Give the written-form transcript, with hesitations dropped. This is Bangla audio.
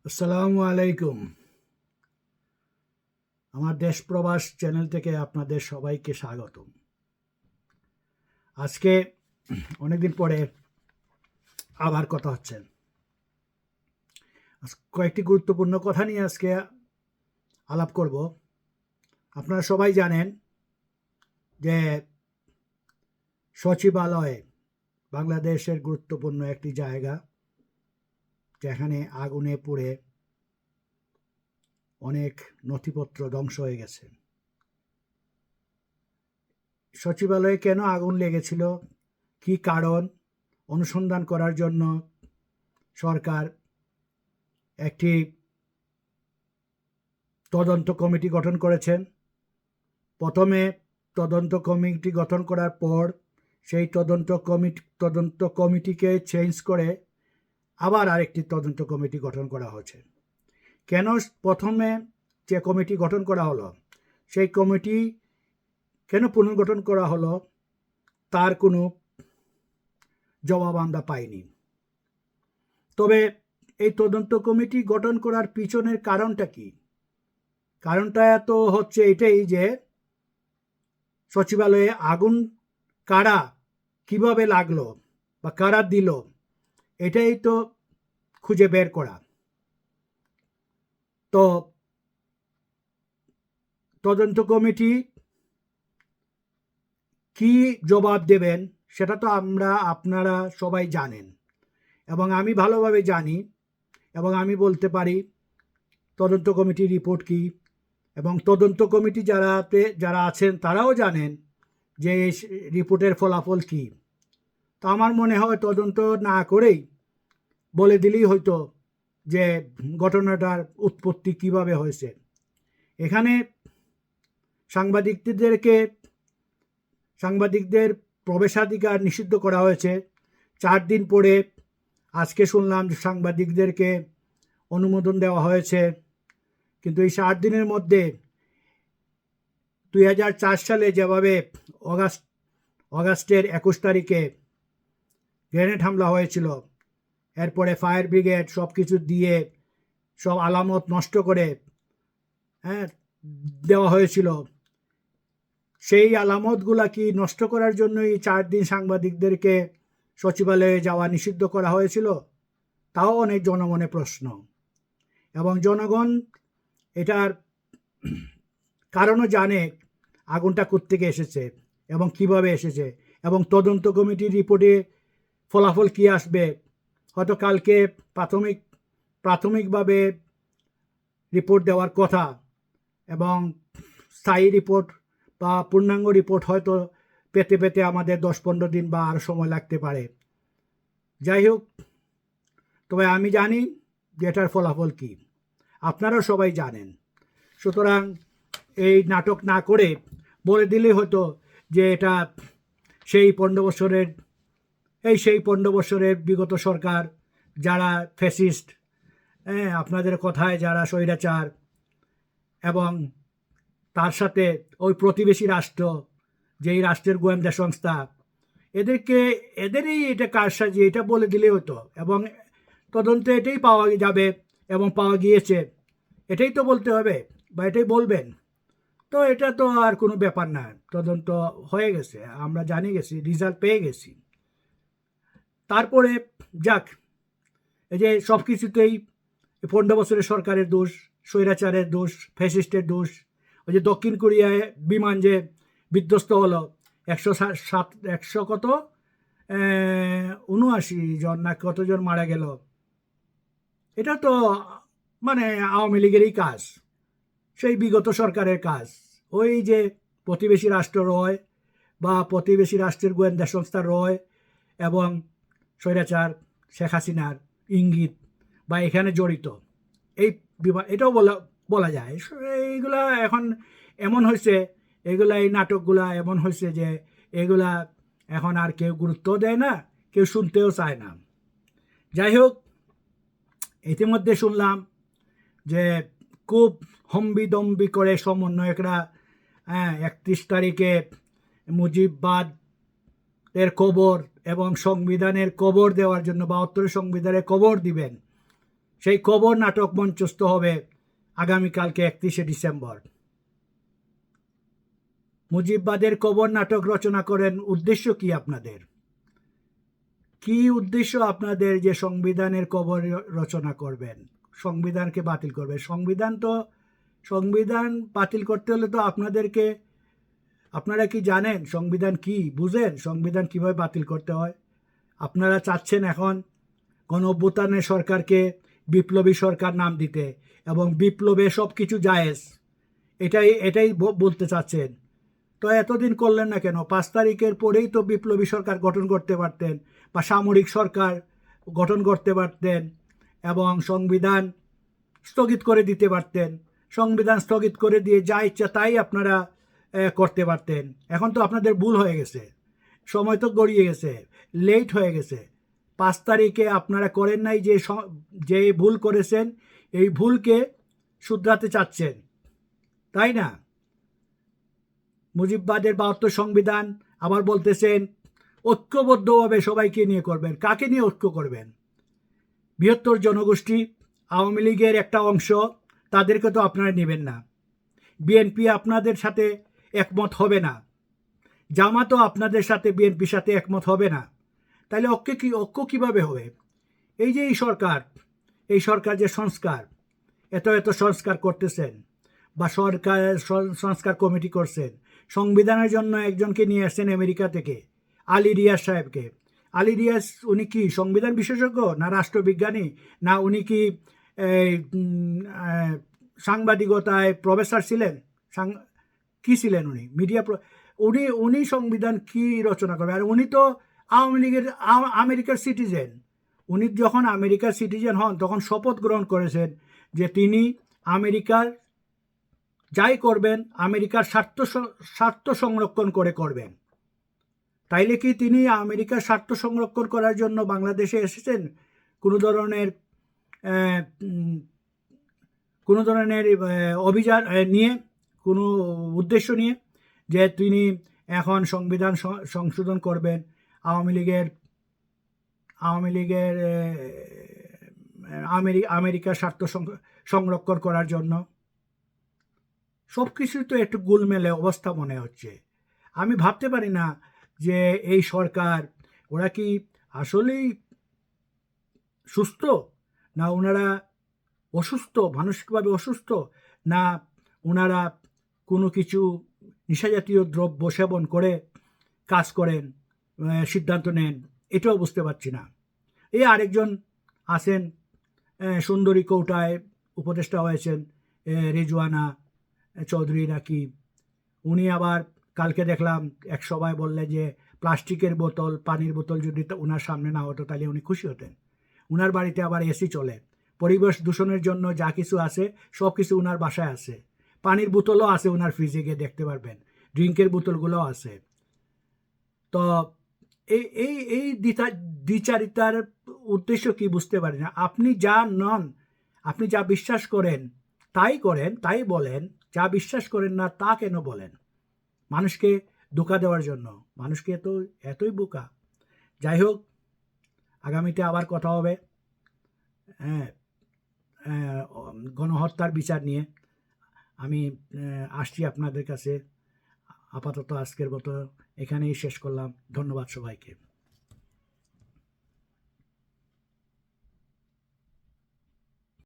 আসসালামু আলাইকুম। আমার দেশ প্রবাস চ্যানেল থেকে আপনাদের সবাইকে স্বাগতম। আজকে অনেকদিন পরে আবার কথা হচ্ছে। কয়েকটি গুরুত্বপূর্ণ কথা নিয়ে আজকে আলাপ করব। আপনারা সবাই জানেন যে সচিবালয় বাংলাদেশের গুরুত্বপূর্ণ একটি জায়গা, যেখানে আগুনে পুড়ে অনেক নথিপত্র ধ্বংস হয়ে গেছে। সচিবালয়ে কেন আগুন লেগেছিল, কী কারণ, অনুসন্ধান করার জন্য সরকার একটি তদন্ত কমিটি গঠন করেছেন। প্রথমে তদন্ত কমিটি গঠন করার পর সেই তদন্ত কমিটিকে চেঞ্জ করে আবার আরেকটি তদন্ত কমিটি গঠন করা হয়েছে। কেন প্রথমে যে কমিটি গঠন করা হলো, সেই কমিটি কেন পুনর্গঠন করা হলো, তার কোনো জবাব আমরা পাইনি। তবে এই তদন্ত কমিটি গঠন করার পিছনের কারণটা কি? কারণটা তো হচ্ছে এটাই যে সচিবালয়ে আগুন কারা কিভাবে লাগলো বা কারা দিল, এটাই তো খুঁজে বের করা। তো তদন্ত কমিটি কি জবাব দেবেন সেটা তো আপনারা সবাই জানেন, এবং আমি ভালোভাবে জানি, এবং আমি বলতে পারি তদন্ত কমিটির রিপোর্ট কি, এবং তদন্ত কমিটি যারা আছেন তারাও জানেন যে এই রিপোর্টের ফলাফল কি। তো আমার মনে হয় তদন্ত না করেই বলে দিলেই হয়তো যে ঘটনাটার উৎপত্তি কিভাবে হয়েছে। এখানে সাংবাদিকদের প্রবেশাধিকার নিষিদ্ধ করা হয়েছে। 4 দিন পরে আজকে শুনলাম যে সাংবাদিকদেরকে অনুমোদন দেওয়া হয়েছে, কিন্তু এই 4 দিনের মধ্যে 2004 সালে যেভাবে অগাস্টের 21 তারিখে গ্রেনেড হামলা হয়েছিল, এরপরে ফায়ার ব্রিগেড সব কিছু দিয়ে সব আলামত নষ্ট করে দেওয়া হয়েছিল, সেই আলামতগুলা কি নষ্ট করার জন্যই 4 দিন সাংবাদিকদেরকে সচিবালয়ে যাওয়া নিষিদ্ধ করা হয়েছিল? তাও অনেক জনমনে প্রশ্ন। এবং জনগণ এটার কারণও জানে, আগুনটা কোত্থেকে এসেছে এবং কিভাবে এসেছে, এবং তদন্ত কমিটির রিপোর্টে ফলাফল কি আসবে। হয়তো কালকে প্রাথমিকভাবে রিপোর্ট দেওয়ার কথা, এবং স্থায়ী রিপোর্ট বা পূর্ণাঙ্গ রিপোর্ট হয়তো পেতে আমাদের 10-15 দিন বা আরও সময় লাগতে পারে। যাই হোক, তবে আমি জানি যে এটার ফলাফল কী, আপনারাও সবাই জানেন। সুতরাং এই নাটক না করে বলে দিলেই হতো যে এটা সেই 15 বছরের বিগত সরকার, যারা ফ্যাসিস্ট, আপনাদের কথায় যারা স্বৈরাচার, এবং তার সাথে ওই প্রতিবেশী রাষ্ট্র, যেই রাষ্ট্রের গোয়েন্দা সংস্থা, এদেরই এটা কারসাজি, এটা বলে দিলেই হতো, এবং তদন্তে এটাই পাওয়া যাবে এবং পাওয়া গিয়েছে, এটাই তো বলতে হবে বা এটাই বলবেন। তো এটা তো আর কোনো ব্যাপার না, তদন্ত হয়ে গেছে, আমরা জানি গেছি, রেজাল্ট পেয়ে গেছি। তারপরে যাক, এই যে সব কিছুতেই 15 বছরের সরকারের দোষ, স্বৈরাচারের দোষ, ফ্যাসিস্টের দোষ। ওই যে দক্ষিণ কোরিয়ায় বিমান যে বিধ্বস্ত হলো, 100 কত 79 জন না কতজন মারা গেল, এটা তো মানে আওয়ামী লীগেরই কাজ, সেই বিগত সরকারের কাজ। ওই যে প্রতিবেশী রাষ্ট্র রয় বা প্রতিবেশী রাষ্ট্রের গোয়েন্দা সংস্থা রয় এবং স্বৈরাচার শেখ হাসিনার ইঙ্গিত বা এখানে জড়িত, এই এটাও বলা যায়। এইগুলা এখন এমন হয়েছে, এই নাটকগুলা এমন হয়েছে যে এগুলা এখন আর কেউ গুরুত্ব দেয় না, কেউ শুনতেও চায় না। যাই হোক, ইতিমধ্যে শুনলাম যে খুব হম্বিদম্বি করে সমন্বয়করা 31 তারিখে মুজিববাদের কবর এবং সংবিধানের কবর দেওয়ার জন্য, 72 সংবিধানের কবর দিবেন, সেই কবর নাটক মঞ্চস্থ হবে আগামীকালকে 31শে ডিসেম্বর। মুজিববাদের কবর নাটক রচনা করেন, উদ্দেশ্য কি আপনাদের? কি উদ্দেশ্য আপনাদের যে সংবিধানের কবর রচনা করবেন, সংবিধানকে বাতিল করবেন? সংবিধান বাতিল করতে হলে তো আপনারা কি জানেন সংবিধান কি? বুঝেন সংবিধান কিভাবে বাতিল করতে হয়? আপনারা চাচ্ছেন এখন গণঅভ্যুত্থানের সরকারকে বিপ্লবী সরকার নাম দিতে, এবং বিপ্লবে সব কিছু জায়েজ, এটাই বলতে চাচ্ছেন। তো এতদিন করলেন না কেন? 5 তারিখের পরেই তো বিপ্লবী সরকার গঠন করতে পারতেন, বা সামরিক সরকার গঠন করতে পারতেন, এবং সংবিধান স্থগিত করে দিতে পারতেন। সংবিধান স্থগিত করে দিয়ে যা ইচ্ছা তাই আপনারা করতে পারতেন। এখন তো আপনাদের ভুল হয়ে গেছে, সময় তো গড়িয়ে গেছে, লেট হয়ে গেছে। 5 তারিখে আপনারা করেন নাই, যে ভুল করেছেন এই ভুলকে শুধরাতে চাচ্ছেন, তাই না? মুজিববাদের 72 সংবিধান আবার বলতেছেন ঐক্যবদ্ধভাবে সবাইকে নিয়ে করবেন। কাকে নিয়ে ঐক্য করবেন? বৃহত্তর জনগোষ্ঠী, আওয়ামী লীগের একটা অংশ, তাদেরকে তো আপনারা নেবেন না। বিএনপি আপনাদের সাথে একমত হবে না, জামাতও আপনাদের সাথে বিএনপির সাথে একমত হবে না। তাহলে ঐক্য কীভাবে হবে? এই যে এই সরকার যে এত সংস্কার করতেছেন, বা সংস্কার কমিটি করছেন, সংবিধানের জন্য একজনকে নিয়ে আসছেন আমেরিকা থেকে, আলী রিয়াজ সাহেবকে। আলী রিয়াজ উনি কি সংবিধান বিশেষজ্ঞ, না রাষ্ট্রবিজ্ঞানী, না উনি কি সাংবাদিকতায় প্রফেসর ছিলেন? কি ছিলেন উনি? উনি সংবিধান কি রচনা করবে? আর উনি তো আমেরিকার সিটিজেন। উনি যখন আমেরিকার সিটিজেন হন তখন শপথ গ্রহণ করেছেন যে তিনি আমেরিকার যাই করবেন আমেরিকার স্বার্থ সংরক্ষণ করে করবেন। তাইলে কি তিনি আমেরিকার স্বার্থ সংরক্ষণ করার জন্য বাংলাদেশে এসেছেন কোনো ধরনের অভিযান নিয়ে, কোনো উদ্দেশ্য নিয়ে, যে তিনি এখন সংবিধান সংশোধন করবেন আওয়ামী লীগের আমেরিকার স্বার্থ সংরক্ষণ করার জন্য? সব কিছু তো একটু গোলমেলে অবস্থা মনে হচ্ছে। আমি ভাবতে পারি না যে এই সরকার, ওরা কি আসলেই সুস্থ, না ওনারা অসুস্থ, মানসিকভাবে অসুস্থ, না ওনারা কোনো কিছু নেশাজাতীয় দ্রব্য সেবন করে কাজ করেন, সিদ্ধান্ত নেন, এটাও বুঝতে পারছি না। এই আরেকজন আছেন সুন্দরী কৌটায় উপদেষ্টা হয়েছেন, রেজওয়ানা চৌধুরী নাকি, উনি আবার কালকে দেখলাম এক সভায় বললেন যে প্লাস্টিকের বোতল, পানির বোতল যদি ওনার সামনে না হতো তাহলে উনি খুশি হতেন। ওনার বাড়িতে আবার এসি চলে, পরিবেশ দূষণের জন্য যা কিছু আছে সব কিছু ওনার বাসায় আছে, পানির বোতলও আছে ওনার ফ্রিজে গিয়ে দেখতে পারবেন, ড্রিঙ্কের বোতলগুলোও আছে। তো এই দ্বিচারিতার উদ্দেশ্য কি বুঝতে পারি না। আপনি যা নন, আপনি যা বিশ্বাস করেন তাই করেন, তাই বলেন, যা বিশ্বাস করেন না তা কেন বলেন? মানুষকে ধোঁকা দেওয়ার জন্য। মানুষকে এতই বোকা। যাই হোক, আগামীতে আবার কথা হবে গণহত্যার বিচার নিয়ে। আমি আসছি আপনাদের কাছে। আপাতত আজকের মতো এখানেই শেষ করলাম। ধন্যবাদ সবাইকে।